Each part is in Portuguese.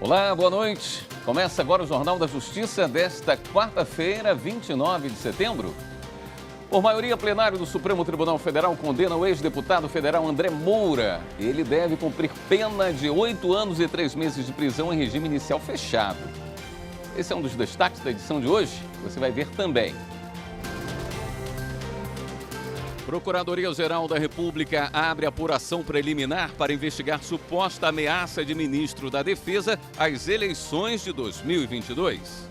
Olá, boa noite. Começa agora o Jornal da Justiça desta quarta-feira, 29 de setembro. Por maioria, plenário do Supremo Tribunal Federal condena o ex-deputado federal André Moura. Ele deve cumprir pena de 8 anos e 3 meses de prisão em regime inicial fechado. Esse é um dos destaques da edição de hoje. Você vai ver também. Procuradoria-Geral da República abre apuração preliminar para investigar suposta ameaça de ministro da Defesa às eleições de 2022.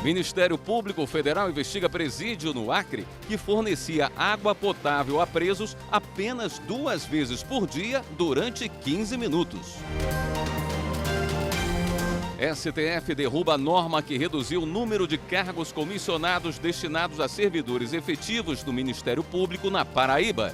Ministério Público Federal investiga presídio no Acre que fornecia água potável a presos apenas 2 vezes por dia durante 15 minutos. STF derruba a norma que reduziu o número de cargos comissionados destinados a servidores efetivos do Ministério Público na Paraíba.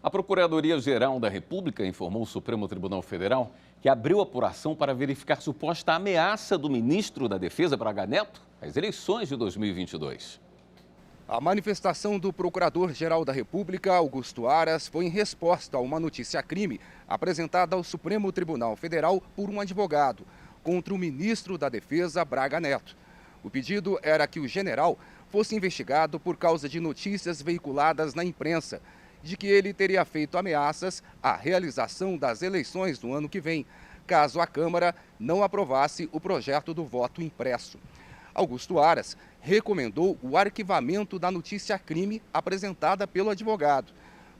A Procuradoria-Geral da República informou ao Supremo Tribunal Federal que abriu apuração para verificar suposta ameaça do ministro da Defesa, Braga Neto, às eleições de 2022. A manifestação do Procurador-Geral da República, Augusto Aras, foi em resposta a uma notícia-crime apresentada ao Supremo Tribunal Federal por um advogado contra o ministro da Defesa, Braga Neto. O pedido era que o general fosse investigado por causa de notícias veiculadas na imprensa de que ele teria feito ameaças à realização das eleições no ano que vem, caso a Câmara não aprovasse o projeto do voto impresso. Augusto Aras recomendou o arquivamento da notícia-crime apresentada pelo advogado,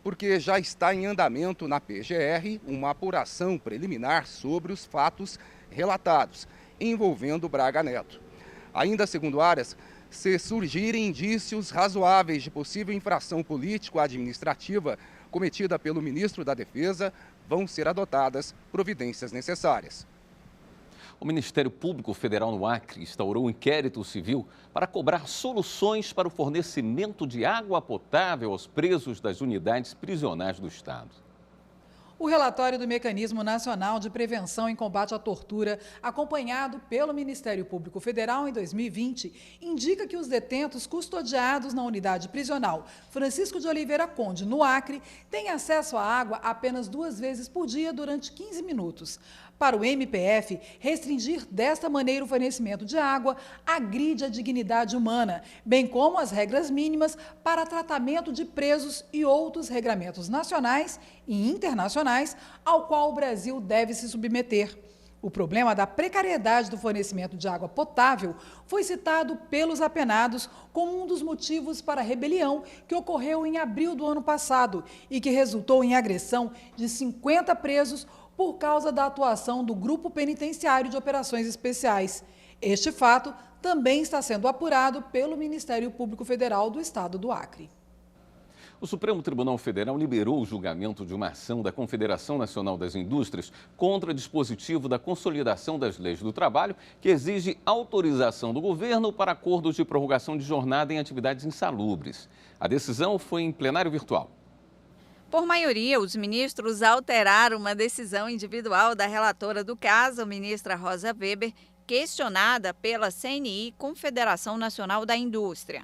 porque já está em andamento na PGR uma apuração preliminar sobre os fatos relatados envolvendo Braga Neto. Ainda segundo Aras, se surgirem indícios razoáveis de possível infração político-administrativa cometida pelo ministro da Defesa, vão ser adotadas providências necessárias. O Ministério Público Federal no Acre instaurou um inquérito civil para cobrar soluções para o fornecimento de água potável aos presos das unidades prisionais do Estado. O relatório do Mecanismo Nacional de Prevenção e Combate à Tortura, acompanhado pelo Ministério Público Federal em 2020, indica que os detentos custodiados na unidade prisional Francisco de Oliveira Conde, no Acre, têm acesso à água apenas 2 vezes por dia durante 15 minutos. Para o MPF, restringir desta maneira o fornecimento de água agride a dignidade humana, bem como as regras mínimas para tratamento de presos e outros regramentos nacionais e internacionais ao qual o Brasil deve se submeter. O problema da precariedade do fornecimento de água potável foi citado pelos apenados como um dos motivos para a rebelião que ocorreu em abril do ano passado e que resultou em agressão de 50 presos por causa da atuação do Grupo Penitenciário de Operações Especiais. Este fato também está sendo apurado pelo Ministério Público Federal do Estado do Acre. O Supremo Tribunal Federal liberou o julgamento de uma ação da Confederação Nacional das Indústrias contra dispositivo da Consolidação das Leis do Trabalho, que exige autorização do governo para acordos de prorrogação de jornada em atividades insalubres. A decisão foi em plenário virtual. Por maioria, os ministros alteraram uma decisão individual da relatora do caso, a ministra Rosa Weber, questionada pela CNI, Confederação Nacional da Indústria.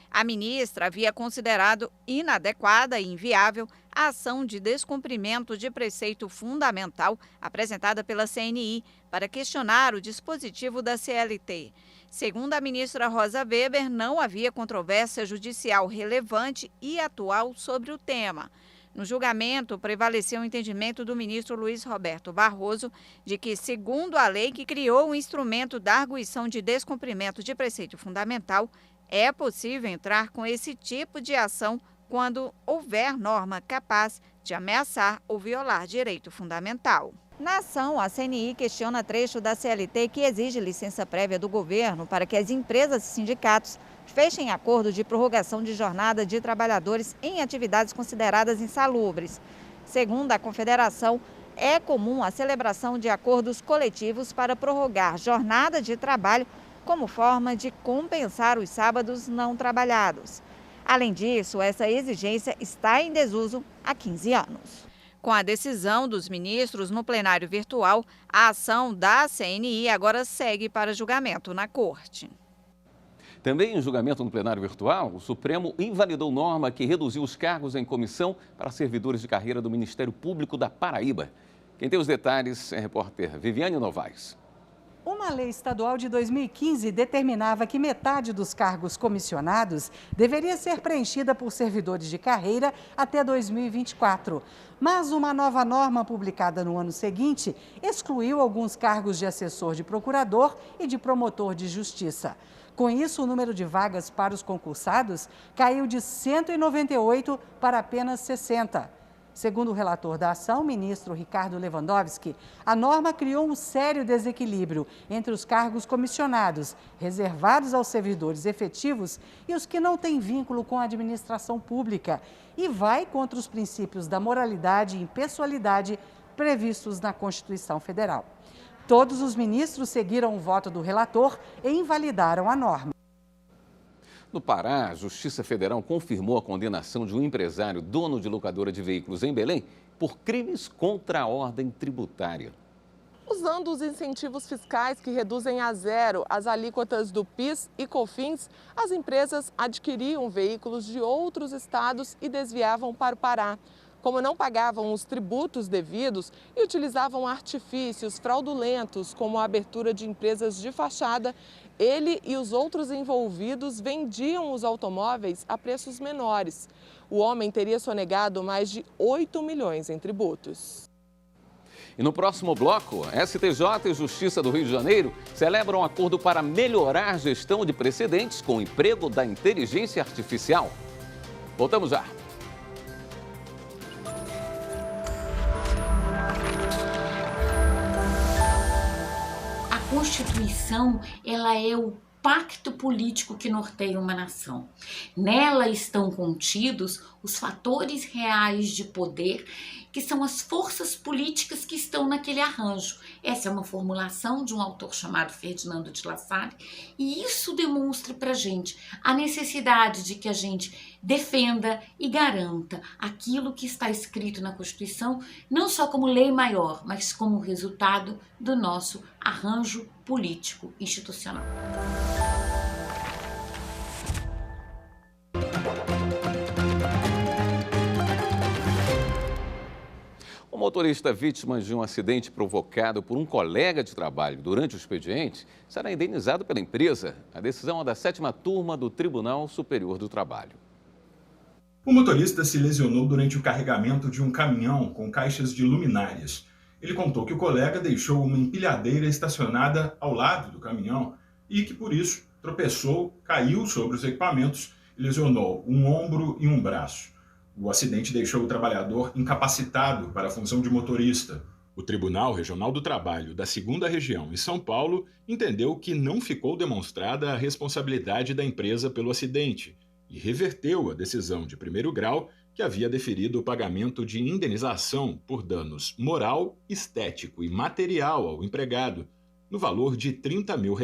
A ministra havia considerado inadequada e inviável a ação de descumprimento de preceito fundamental apresentada pela CNI para questionar o dispositivo da CLT. Segundo a ministra Rosa Weber, não havia controvérsia judicial relevante e atual sobre o tema. No julgamento, prevaleceu o entendimento do ministro Luiz Roberto Barroso de que, segundo a lei que criou o instrumento da arguição de descumprimento de preceito fundamental, é possível entrar com esse tipo de ação quando houver norma capaz de ameaçar ou violar direito fundamental. Na ação, a CNI questiona trecho da CLT que exige licença prévia do governo para que as empresas e sindicatos fechem acordo de prorrogação de jornada de trabalhadores em atividades consideradas insalubres. Segundo a Confederação, é comum a celebração de acordos coletivos para prorrogar jornada de trabalho como forma de compensar os sábados não trabalhados. Além disso, essa exigência está em desuso há 15 anos. Com a decisão dos ministros no plenário virtual, a ação da CNI agora segue para julgamento na Corte. Também em julgamento no plenário virtual, o Supremo invalidou norma que reduziu os cargos em comissão para servidores de carreira do Ministério Público da Paraíba. Quem tem os detalhes é a repórter Viviane Novaes. Uma lei estadual de 2015 determinava que metade dos cargos comissionados deveria ser preenchida por servidores de carreira até 2024. Mas uma nova norma publicada no ano seguinte excluiu alguns cargos de assessor de procurador e de promotor de justiça. Com isso, o número de vagas para os concursados caiu de 198 para apenas 60. Segundo o relator da ação, ministro Ricardo Lewandowski, a norma criou um sério desequilíbrio entre os cargos comissionados, reservados aos servidores efetivos, e os que não têm vínculo com a administração pública, e vai contra os princípios da moralidade e impessoalidade previstos na Constituição Federal. Todos os ministros seguiram o voto do relator e invalidaram a norma. No Pará, a Justiça Federal confirmou a condenação de um empresário dono de locadora de veículos em Belém por crimes contra a ordem tributária. Usando os incentivos fiscais que reduzem a zero as alíquotas do PIS e COFINS, as empresas adquiriam veículos de outros estados e desviavam para o Pará. Como não pagavam os tributos devidos e utilizavam artifícios fraudulentos, como a abertura de empresas de fachada, ele e os outros envolvidos vendiam os automóveis a preços menores. O homem teria sonegado mais de 8 milhões em tributos. E no próximo bloco, STJ e Justiça do Rio de Janeiro celebram um acordo para melhorar a gestão de precedentes com o emprego da inteligência artificial. Voltamos já. A Constituição, ela é o pacto político que norteia uma nação. Nela estão contidos os fatores reais de poder, que são as forças políticas que estão naquele arranjo. Essa é uma formulação de um autor chamado Ferdinando de La Salle, e isso demonstra para a gente a necessidade de que a gente defenda e garanta aquilo que está escrito na Constituição, não só como lei maior, mas como resultado do nosso arranjo político institucional. O motorista vítima de um acidente provocado por um colega de trabalho durante o expediente será indenizado pela empresa. A decisão é da 7ª turma do Tribunal Superior do Trabalho. O motorista se lesionou durante o carregamento de um caminhão com caixas de luminárias. Ele contou que o colega deixou uma empilhadeira estacionada ao lado do caminhão e que, por isso, tropeçou, caiu sobre os equipamentos e lesionou um ombro e um braço. O acidente deixou o trabalhador incapacitado para a função de motorista. O Tribunal Regional do Trabalho da 2ª Região, em São Paulo, entendeu que não ficou demonstrada a responsabilidade da empresa pelo acidente e reverteu a decisão de 1º grau que havia deferido o pagamento de indenização por danos moral, estético e material ao empregado, no valor de R$30 mil.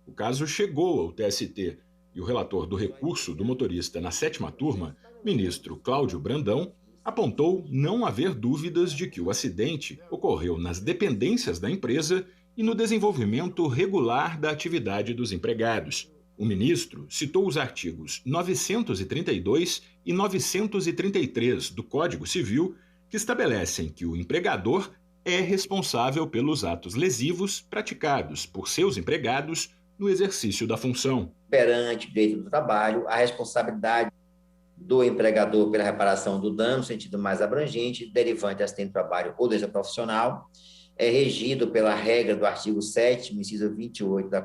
O caso chegou ao TST e o relator do recurso do motorista na 7ª turma, ministro Cláudio Brandão, apontou não haver dúvidas de que o acidente ocorreu nas dependências da empresa e no desenvolvimento regular da atividade dos empregados. O ministro citou os artigos 932 e 933 do Código Civil, que estabelecem que o empregador é responsável pelos atos lesivos praticados por seus empregados no exercício da função. Perante o direito do trabalho, a responsabilidade do empregador pela reparação do dano, no sentido mais abrangente, derivante de acidente de trabalho ou doença profissional, é regido pela regra do artigo 7º, inciso 18 da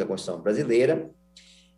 Constituição Brasileira,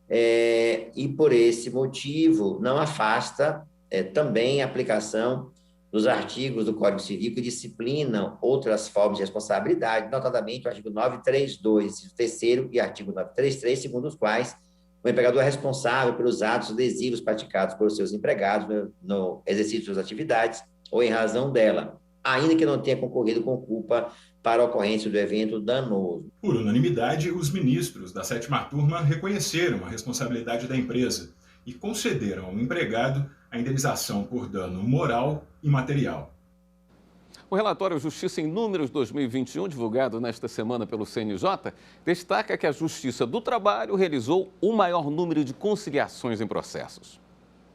e por esse motivo não afasta também a aplicação dos artigos do Código Civil que disciplinam outras formas de responsabilidade, notadamente o artigo 932, inciso 3º, e artigo 933, segundo os quais o empregador é responsável pelos atos lesivos praticados por seus empregados no exercício de suas atividades ou em razão dela, ainda que não tenha concorrido com culpa para a ocorrência do evento danoso. Por unanimidade, os ministros da 7ª turma reconheceram a responsabilidade da empresa e concederam ao empregado a indenização por dano moral e material. O relatório Justiça em Números 2021, divulgado nesta semana pelo CNJ, destaca que a Justiça do Trabalho realizou o maior número de conciliações em processos.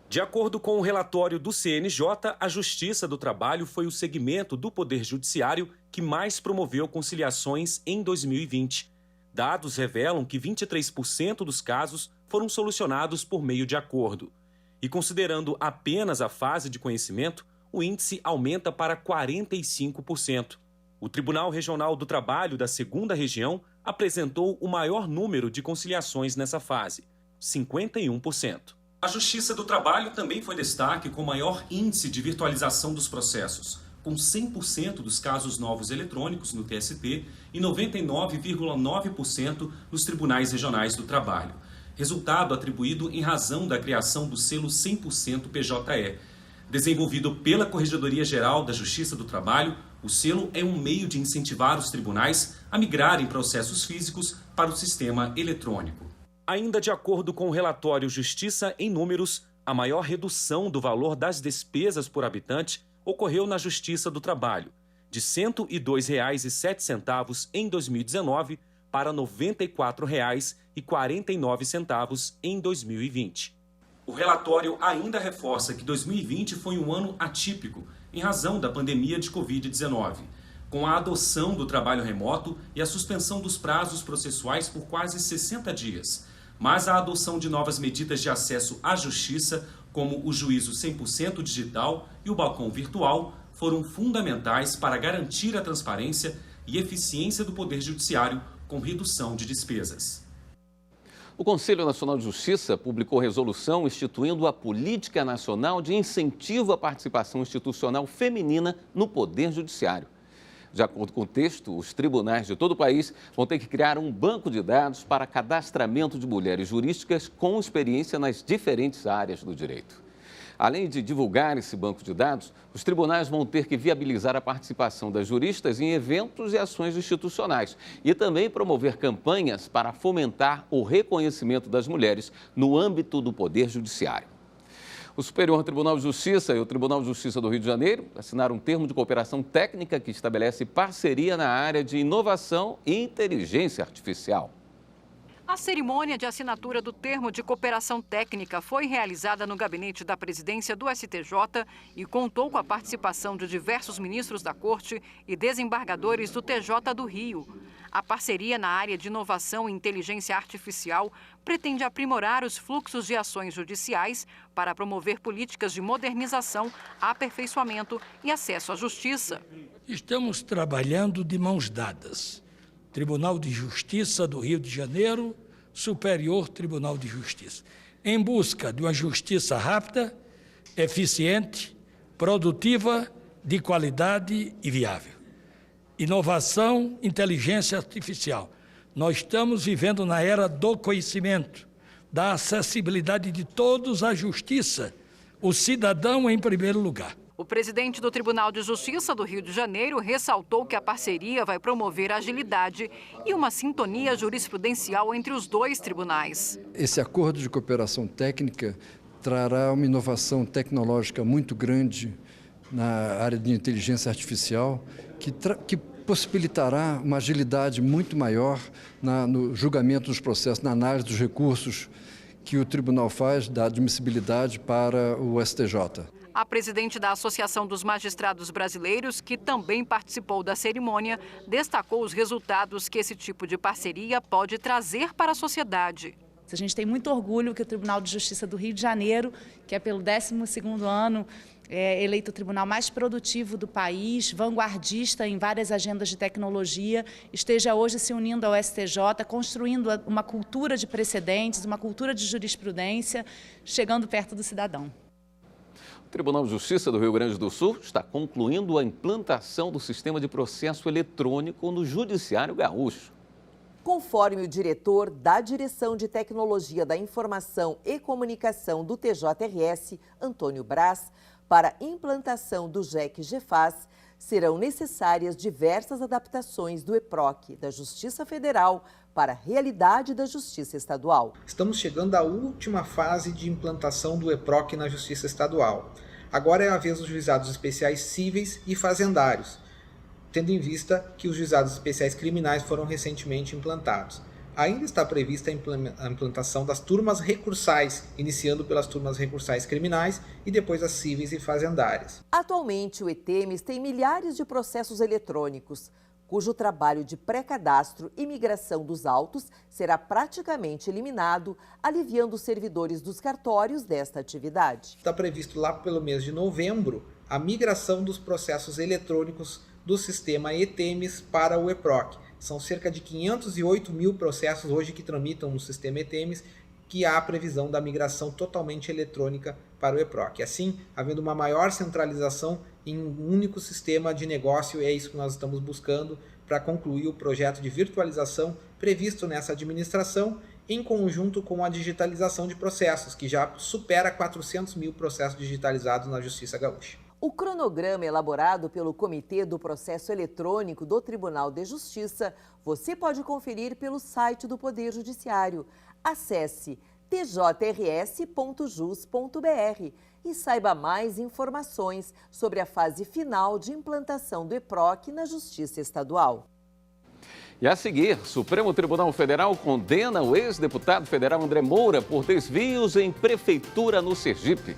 De acordo com o relatório do CNJ, a Justiça do Trabalho foi o segmento do Poder Judiciário que mais promoveu conciliações em 2020. Dados revelam que 23% dos casos foram solucionados por meio de acordo. E considerando apenas a fase de conhecimento, o índice aumenta para 45%. O Tribunal Regional do Trabalho da 2ª Região apresentou o maior número de conciliações nessa fase, 51%. A Justiça do Trabalho também foi destaque com maior índice de virtualização dos processos, com 100% dos casos novos eletrônicos no TST e 99,9% nos tribunais regionais do trabalho. Resultado atribuído em razão da criação do selo 100% PJE. Desenvolvido pela Corregedoria Geral da Justiça do Trabalho, o selo é um meio de incentivar os tribunais a migrarem processos físicos para o sistema eletrônico. Ainda de acordo com o relatório Justiça em Números, a maior redução do valor das despesas por habitante ocorreu na Justiça do Trabalho, de R$ 102,07 em 2019 para R$ 94,49 em 2020. O relatório ainda reforça que 2020 foi um ano atípico em razão da pandemia de Covid-19, com a adoção do trabalho remoto e a suspensão dos prazos processuais por quase 60 dias. Mas a adoção de novas medidas de acesso à justiça, como o juízo 100% digital e o balcão virtual, foram fundamentais para garantir a transparência e eficiência do Poder Judiciário com redução de despesas. O Conselho Nacional de Justiça publicou resolução instituindo a Política Nacional de Incentivo à Participação Institucional Feminina no Poder Judiciário. De acordo com o texto, os tribunais de todo o país vão ter que criar um banco de dados para cadastramento de mulheres jurídicas com experiência nas diferentes áreas do direito. Além de divulgar esse banco de dados, os tribunais vão ter que viabilizar a participação das juristas em eventos e ações institucionais e também promover campanhas para fomentar o reconhecimento das mulheres no âmbito do Poder Judiciário. O Superior Tribunal de Justiça e o Tribunal de Justiça do Rio de Janeiro assinaram um termo de cooperação técnica que estabelece parceria na área de inovação e inteligência artificial. A cerimônia de assinatura do termo de cooperação técnica foi realizada no gabinete da presidência do STJ e contou com a participação de diversos ministros da Corte e desembargadores do TJ do Rio. A parceria na área de inovação e inteligência artificial pretende aprimorar os fluxos de ações judiciais para promover políticas de modernização, aperfeiçoamento e acesso à justiça. Estamos trabalhando de mãos dadas. Tribunal de Justiça do Rio de Janeiro, Superior Tribunal de Justiça, em busca de uma justiça rápida, eficiente, produtiva, de qualidade e viável. Inovação, inteligência artificial. Nós estamos vivendo na era do conhecimento, da acessibilidade de todos à justiça, o cidadão em primeiro lugar. O presidente do Tribunal de Justiça do Rio de Janeiro ressaltou que a parceria vai promover agilidade e uma sintonia jurisprudencial entre os dois tribunais. Esse acordo de cooperação técnica trará uma inovação tecnológica muito grande na área de inteligência artificial, que possibilitará uma agilidade muito maior no julgamento dos processos, na análise dos recursos que o tribunal faz da admissibilidade para o STJ. A presidente da Associação dos Magistrados Brasileiros, que também participou da cerimônia, destacou os resultados que esse tipo de parceria pode trazer para a sociedade. A gente tem muito orgulho que o Tribunal de Justiça do Rio de Janeiro, que é pelo 12º ano eleito o tribunal mais produtivo do país, vanguardista em várias agendas de tecnologia, esteja hoje se unindo ao STJ, construindo uma cultura de precedentes, uma cultura de jurisprudência, chegando perto do cidadão. O Tribunal de Justiça do Rio Grande do Sul está concluindo a implantação do sistema de processo eletrônico no Judiciário Gaúcho. Conforme o diretor da Direção de Tecnologia da Informação e Comunicação do TJRS, Antônio Braz, para a implantação do JEC-GEFAS, serão necessárias diversas adaptações do EPROC da Justiça Federal para a realidade da Justiça Estadual. Estamos chegando à última fase de implantação do EPROC na Justiça Estadual. Agora é a vez dos juizados especiais cíveis e fazendários, tendo em vista que os juizados especiais criminais foram recentemente implantados. Ainda está prevista a implantação das turmas recursais, iniciando pelas turmas recursais criminais e depois as cíveis e fazendárias. Atualmente, o ETEMES tem milhares de processos eletrônicos, cujo trabalho de pré-cadastro e migração dos autos será praticamente eliminado, aliviando os servidores dos cartórios desta atividade. Está previsto lá pelo mês de novembro a migração dos processos eletrônicos do sistema ETEMES para o EPROC. São cerca de 508 mil processos hoje que tramitam no sistema ETEMES, que há a previsão da migração totalmente eletrônica para o EPROC. Assim, havendo uma maior centralização em um único sistema de negócio, é isso que nós estamos buscando para concluir o projeto de virtualização previsto nessa administração, em conjunto com a digitalização de processos, que já supera 400 mil processos digitalizados na Justiça Gaúcha. O cronograma elaborado pelo Comitê do Processo Eletrônico do Tribunal de Justiça você pode conferir pelo site do Poder Judiciário. Acesse tjrs.jus.br e saiba mais informações sobre a fase final de implantação do EPROC na Justiça Estadual. E a seguir, Supremo Tribunal Federal condena o ex-deputado federal André Moura por desvios em prefeitura no Sergipe.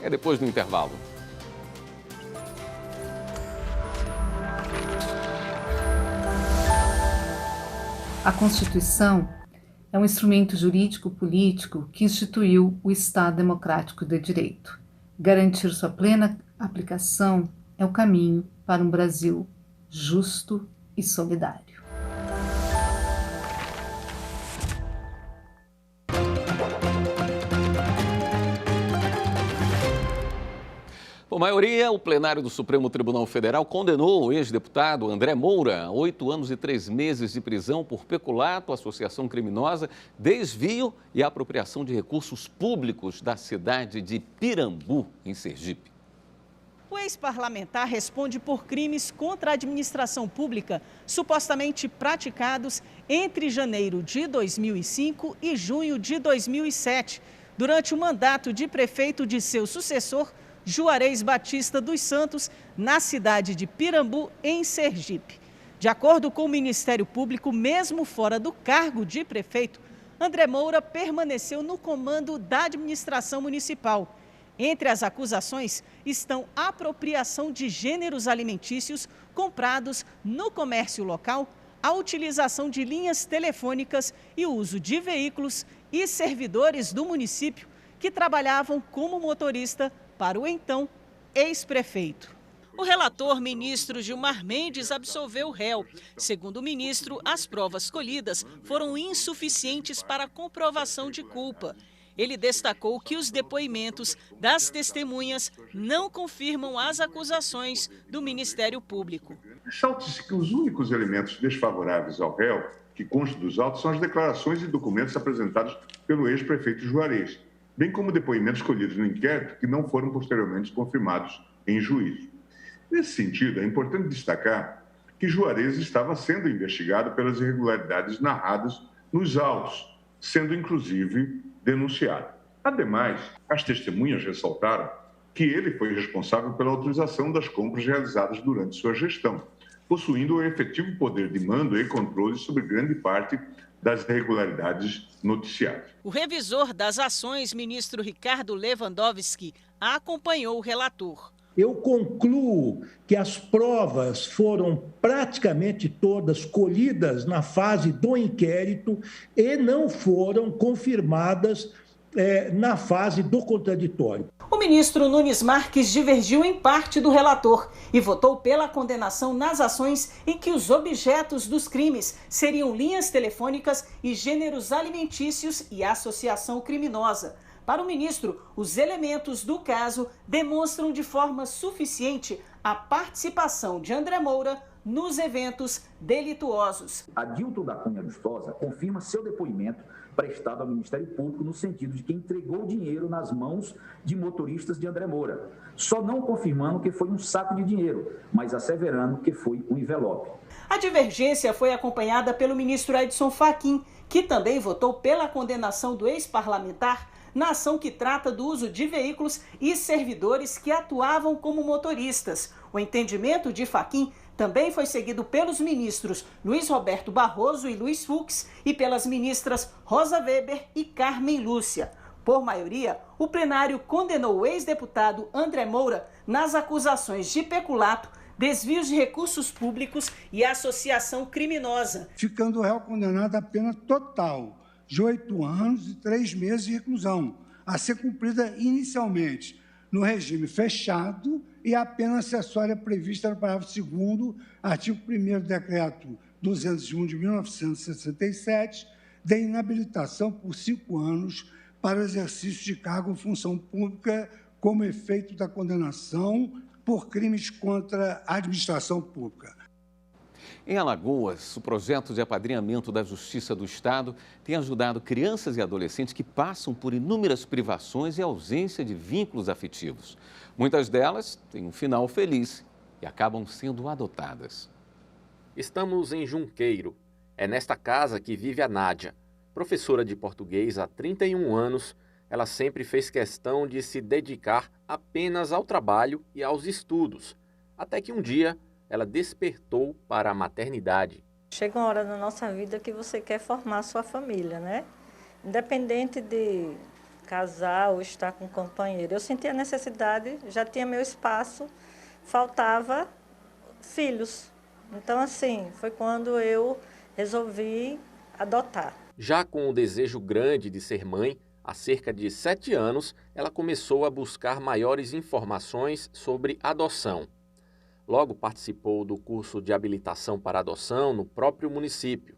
É depois do intervalo. A Constituição é um instrumento jurídico-político que instituiu o Estado Democrático de Direito. Garantir sua plena aplicação é o caminho para um Brasil justo e solidário. Por maioria, o plenário do Supremo Tribunal Federal condenou o ex-deputado André Moura a 8 anos e 3 meses de prisão por peculato, associação criminosa, desvio e apropriação de recursos públicos da cidade de Pirambu, em Sergipe. O ex-parlamentar responde por crimes contra a administração pública, supostamente praticados entre janeiro de 2005 e junho de 2007, durante o mandato de prefeito de seu sucessor, Juarez Batista dos Santos, na cidade de Pirambu, em Sergipe. De acordo com o Ministério Público, mesmo fora do cargo de prefeito, André Moura permaneceu no comando da administração municipal. Entre as acusações estão a apropriação de gêneros alimentícios comprados no comércio local, a utilização de linhas telefônicas e o uso de veículos e servidores do município que trabalhavam como motorista para o então ex-prefeito. O relator, ministro Gilmar Mendes, absolveu o réu. Segundo o ministro, as provas colhidas foram insuficientes para a comprovação de culpa. Ele destacou que os depoimentos das testemunhas não confirmam as acusações do Ministério Público. Ressalta-se que os únicos elementos desfavoráveis ao réu que constam dos autos são as declarações e documentos apresentados pelo ex-prefeito Juarez, bem como depoimentos colhidos no inquérito que não foram posteriormente confirmados em juízo. Nesse sentido, é importante destacar que Juarez estava sendo investigado pelas irregularidades narradas nos autos, sendo inclusive denunciado. Ademais, as testemunhas ressaltaram que ele foi responsável pela autorização das compras realizadas durante sua gestão, possuindo o efetivo poder de mando e controle sobre grande parte das irregularidades noticiadas. O revisor das ações, ministro Ricardo Lewandowski, acompanhou o relator. Eu concluo que as provas foram praticamente todas colhidas na fase do inquérito e não foram confirmadas na fase do contraditório. O ministro Nunes Marques divergiu em parte do relator e votou pela condenação nas ações em que os objetos dos crimes seriam linhas telefônicas e gêneros alimentícios e associação criminosa. Para o ministro, os elementos do caso demonstram de forma suficiente a participação de André Moura nos eventos delituosos. Adilton da Cunha Lustosa confirma seu depoimento prestado ao Ministério Público no sentido de que entregou dinheiro nas mãos de motoristas de André Moura, só não confirmando que foi um saco de dinheiro, mas asseverando que foi um envelope. A divergência foi acompanhada pelo ministro Edson Fachin, que também votou pela condenação do ex-parlamentar na ação que trata do uso de veículos e servidores que atuavam como motoristas. O entendimento de Fachin Também foi seguido pelos ministros Luiz Roberto Barroso e Luiz Fux e pelas ministras Rosa Weber e Carmen Lúcia. Por maioria, o plenário condenou o ex-deputado André Moura nas acusações de peculato, desvios de recursos públicos e associação criminosa. Ficando o réu condenado a pena total de 8 anos e 3 meses de reclusão, a ser cumprida inicialmente no regime fechado e a pena acessória prevista no parágrafo 2º, artigo 1º do Decreto 201 de 1967, de inabilitação por 5 anos para o exercício de cargo ou função pública como efeito da condenação por crimes contra a administração pública. Em Alagoas, o projeto de apadrinhamento da Justiça do Estado tem ajudado crianças e adolescentes que passam por inúmeras privações e ausência de vínculos afetivos. Muitas delas têm um final feliz e acabam sendo adotadas. Estamos em Junqueiro. É nesta casa que vive a Nádia. Professora de português há 31 anos, ela sempre fez questão de se dedicar apenas ao trabalho e aos estudos, até que um dia ela despertou para a maternidade. Chega uma hora na nossa vida que você quer formar sua família, né? Independente de casar ou estar com um companheiro. Eu senti a necessidade, já tinha meu espaço, faltava filhos. Então, assim, foi quando eu resolvi adotar. Já com o desejo grande de ser mãe, há cerca de 7 anos, ela começou a buscar maiores informações sobre adoção. Logo participou do curso de habilitação para adoção no próprio município.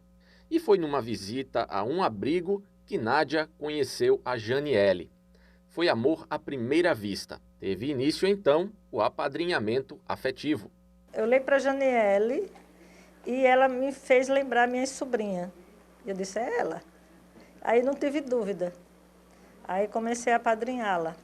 E foi numa visita a um abrigo que Nádia conheceu a Janiele. Foi amor à primeira vista. Teve início, então, o apadrinhamento afetivo. Eu olhei para a Janiele e ela me fez lembrar minha sobrinha. Eu disse, é ela. Aí não tive dúvida. Aí comecei a apadrinhá-la.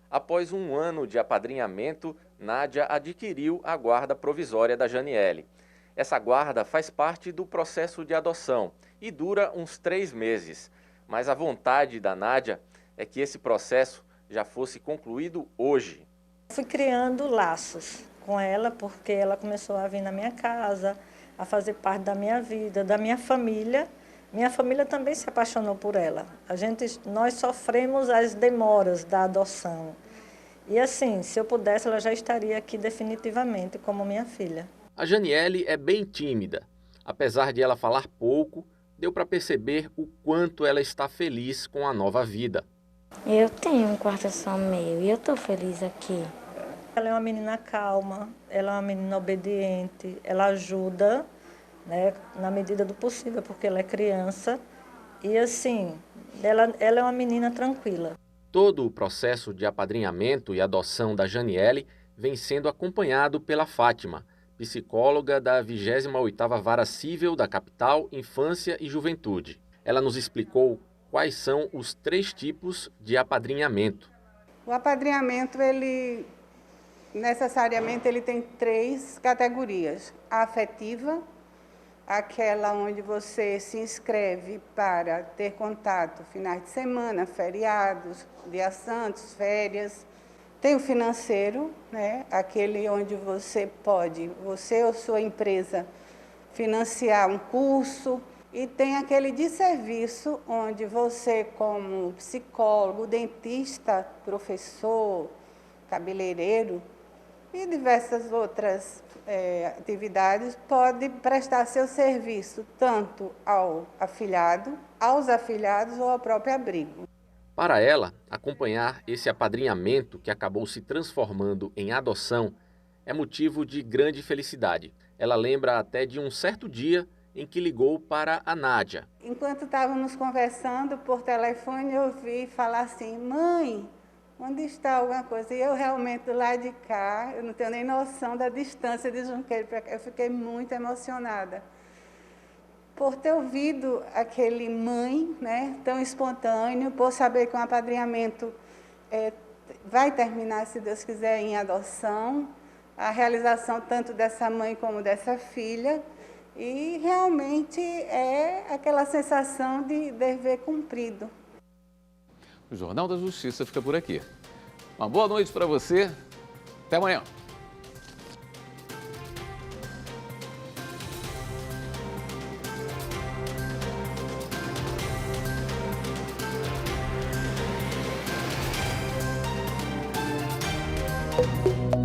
Após um ano de apadrinhamento, Nádia adquiriu a guarda provisória da Janiele. Essa guarda faz parte do processo de adoção e dura uns 3 meses. Mas a vontade da Nádia é que esse processo já fosse concluído hoje. Fui criando laços com ela porque ela começou a vir na minha casa, a fazer parte da minha vida, da minha família. Minha família também se apaixonou por ela. Nós sofremos as demoras da adoção. E assim, se eu pudesse, ela já estaria aqui definitivamente como minha filha. A Janiele é bem tímida. Apesar de ela falar pouco, deu para perceber o quanto ela está feliz com a nova vida. Eu tenho um quarto só meu e eu estou feliz aqui. Ela é uma menina calma, ela é uma menina obediente, ela ajuda, né, na medida do possível, porque ela é criança. E assim, ela é uma menina tranquila. Todo o processo de apadrinhamento e adoção da Janiele vem sendo acompanhado pela Fátima, psicóloga da 28ª Vara Cível da Capital, Infância e Juventude. Ela nos explicou quais são os 3 tipos de apadrinhamento. O apadrinhamento, necessariamente, ele tem 3 categorias. A afetiva, aquela onde você se inscreve para ter contato finais de semana, feriados, dias santos, férias. Tem o financeiro, né? Aquele onde você ou sua empresa, financiar um curso. E tem aquele de serviço, onde você, como psicólogo, dentista, professor, cabeleireiro e diversas outras atividades, pode prestar seu serviço tanto aos afilhados ou ao próprio abrigo. Para ela, acompanhar esse apadrinhamento que acabou se transformando em adoção é motivo de grande felicidade. Ela lembra até de um certo dia em que ligou para a Nádia. Enquanto estávamos conversando por telefone, eu ouvi falar assim, mãe, onde está alguma coisa? E eu realmente, do lado de cá, eu não tenho nem noção da distância de Junqueiro para cá. Eu fiquei muito emocionada por ter ouvido aquele mãe, né, tão espontâneo, por saber que um apadrinhamento vai terminar, se Deus quiser, em adoção, a realização tanto dessa mãe como dessa filha. E realmente é aquela sensação de dever cumprido. O Jornal da Justiça fica por aqui. Uma boa noite para você. Até amanhã. Tchau.